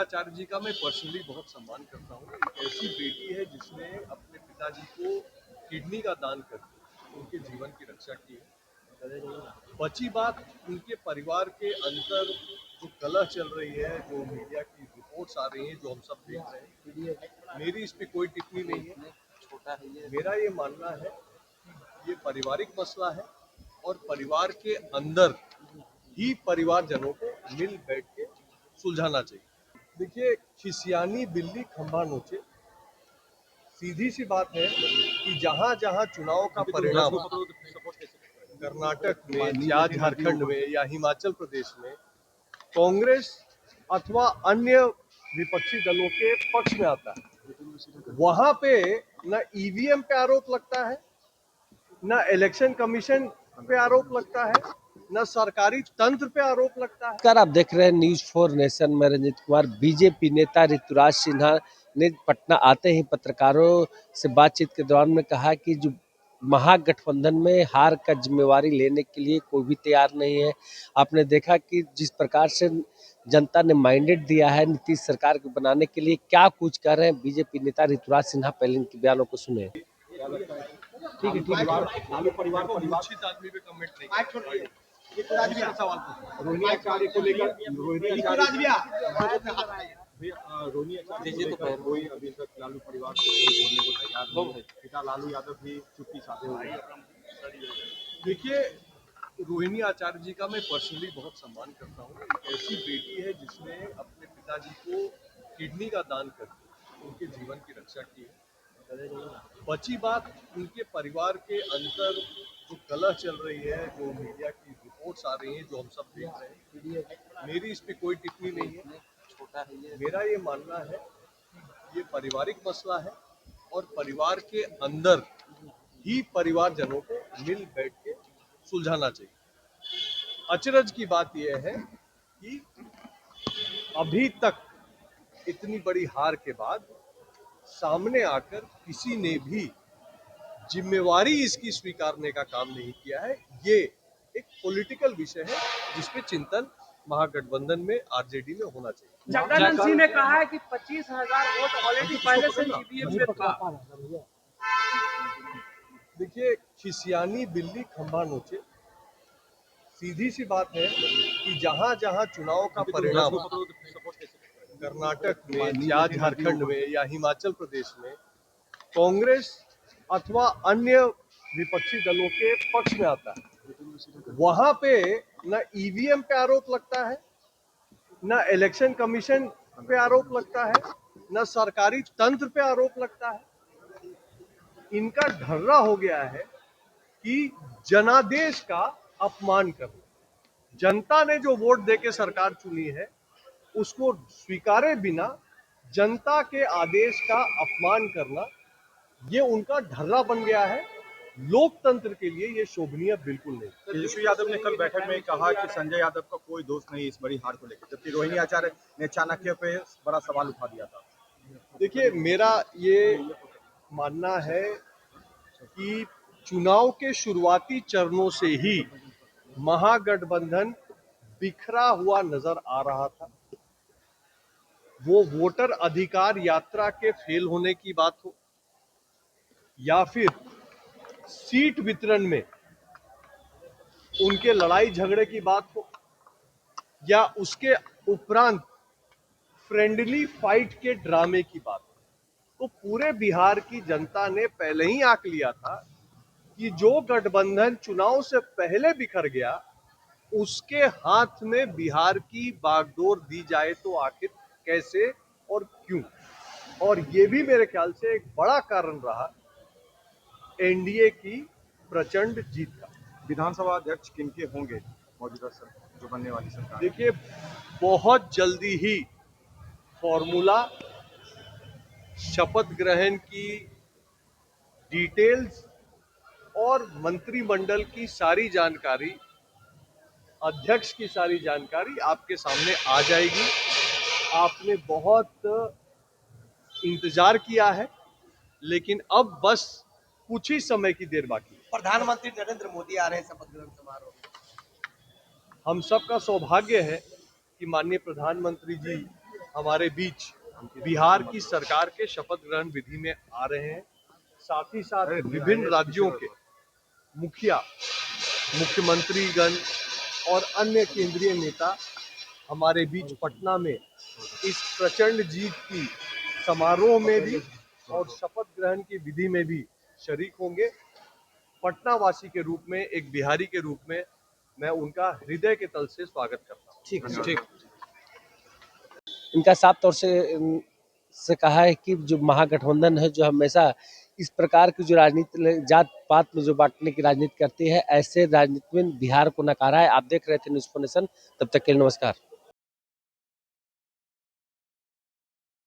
आचार्य जी का मैं पर्सनली बहुत सम्मान करता हूँ। एक ऐसी बेटी है जिसने अपने पिताजी को किडनी का दान करके उनके जीवन की रक्षा की है। बची बात उनके परिवार के अंदर जो कलह चल रही है, जो मीडिया की रिपोर्ट्स आ रही हैं, जो हम सब देख रहे हैं, मेरी इस पे कोई टिप्पणी नहीं है। मेरा ये मानना है कि ये पारिवारिक मसला है और परिवार के अंदर ही परिवारजनों को मिल बैठ के सुलझाना चाहिए। देखिए, खिसियानी बिल्ली खंभा नोचे, सीधी सी बात है कि जहां जहां चुनाव का परिणाम कर्नाटक में या झारखंड में या हिमाचल प्रदेश में कांग्रेस अथवा अन्य विपक्षी दलों के पक्ष में आता है, वहां पे न ईवीएम पे आरोप लगता है, न इलेक्शन कमीशन पे आरोप लगता है, न सरकारी तंत्र पे आरोप लगता है। नमस्कार, आप देख रहे हैं न्यूज 4 नेशन में रंजित कुमार। बीजेपी नेता ऋतुराज सिन्हा ने पटना आते ही पत्रकारों से बातचीत के दौरान में कहा कि जो महागठबंधन में हार का जिम्मेवारी लेने के लिए कोई भी तैयार नहीं है। आपने देखा कि जिस प्रकार से जनता ने मैंडेट दिया है नीतीश सरकार को बनाने के लिए, क्या कुछ कर रहे हैं बीजेपी नेता ऋतुराज सिन्हा। पहले इनके बयानों को सुने। ठीक है लालू परिवार को निश्चित आदमी पे कमेंट नहीं। रोहिणी आचार्य को लेकर कोई अभी तक लालू परिवार को कोई बोलने को तैयार नहीं है। पिता लालू यादव भी चुप्पी साधे हुए हैं। देखिए, रोहिणी आचार्य जी का मैं पर्सनली बहुत सम्मान करता हूँ। एक ऐसी बेटी है जिसने अपने पिताजी को किडनी का दान करके उनके जीवन की रक्षा की है। बची बात उनके परिवार के अंदर जो कलह चल रही है, जो मीडिया की रिपोर्ट्स आ रही हैं, जो हम सब देख रहे हैं, मेरी इस पे कोई टिप्पणी नहीं है। मेरा ये मानना है कि ये पारिवारिक मसला है और परिवार के अंदर ही परिवारजनों को मिल बैठ के सुलझाना चाहिए। अचरज की बात यह है कि अभी तक इतनी बड़ी हार के बाद सामने आकर किसी ने भी जिम्मेवारी इसकी स्वीकारने का काम नहीं किया है। ये एक पॉलिटिकल विषय है जिसपे चिंतन महागठबंधन में आरजेडी में होना चाहिए। जगदानंद सिंह ने कहा है कि 25,000 वोट ऑलरेडी पहले से ईवीएम में था। देखिए, खिसियानी बिल्ली खंभा नोचे, सीधी सी बात है कि जहां जहां चुनाव का परिणाम कर्नाटक में या झारखंड में या हिमाचल प्रदेश में कांग्रेस अथवा अन्य विपक्षी दलों के पक्ष में आता है, वहां पे न ईवीएम पे आरोप लगता है, न इलेक्शन कमीशन पे आरोप लगता है, न सरकारी तंत्र पे आरोप लगता है। इनका ढर्रा हो गया है कि जनादेश का अपमान करना। जनता ने जो वोट देके सरकार चुनी है उसको स्वीकारे बिना जनता के आदेश का अपमान करना, ये उनका ढर्रा बन गया है। लोकतंत्र के लिए ये शोभनीय बिल्कुल नहीं। तेजस्वी यादव ने कल बैठक में कहा कि संजय यादव का कोई दोष नहीं इस बड़ी हार को लेकर, जबकि रोहिणी आचार्य ने चाणक्य पे बड़ा सवाल उठा दिया था। देखिए, मेरा ये मानना है कि चुनाव के शुरुआती चरणों से ही महागठबंधन बिखरा हुआ नजर आ रहा था। वो वोटर अधिकार यात्रा के फेल होने की बात हो या फिर सीट वितरण में उनके लड़ाई झगड़े की बात हो या उसके उपरांत फ्रेंडली फाइट के ड्रामे की बात हो, तो पूरे बिहार की जनता ने पहले ही आंक लिया था कि जो गठबंधन चुनाव से पहले बिखर गया उसके हाथ में बिहार की बागडोर दी जाए तो आखिर कैसे और क्यों। और ये भी मेरे ख्याल से एक बड़ा कारण रहा एनडीए की प्रचंड जीत का। विधानसभा अध्यक्ष किनके होंगे मौजूदा जो बनने वाली सरकार? देखिए, बहुत जल्दी ही फॉर्मूला, शपथ ग्रहण की डिटेल्स और मंत्रिमंडल की सारी जानकारी, अध्यक्ष की सारी जानकारी आपके सामने आ जाएगी। आपने बहुत इंतजार किया है, लेकिन अब बस कुछ ही समय की देर बाकी है। प्रधानमंत्री नरेंद्र मोदी आ रहे हैं शपथ ग्रहण समारोह में। हम सबका सौभाग्य है कि माननीय प्रधानमंत्री जी हमारे बीच बिहार की सरकार के शपथ ग्रहण विधि में आ रहे हैं। साथ ही साथ विभिन्न राज्यों के मुखिया, मुख्यमंत्रीगण और अन्य केंद्रीय नेता हमारे बीच पटना में इस प्रचंड जीत की समारोह में भी और शपथ ग्रहण की विधि में भी शरीक होंगे। पटना वासी के रूप में, एक बिहारी के रूप में मैं उनका हृदय के तल से स्वागत करता हूँ। ठीक। इनका साफ तौर से कहा है कि जो महागठबंधन है, जो हमेशा इस प्रकार की जो राजनीति जात पात में जो बांटने की राजनीति करती है, ऐसे राजनीति में बिहार को नकारा है। आप देख रहे थे न्यूज़ 4 नेशन, तब तक के लिए नमस्कार।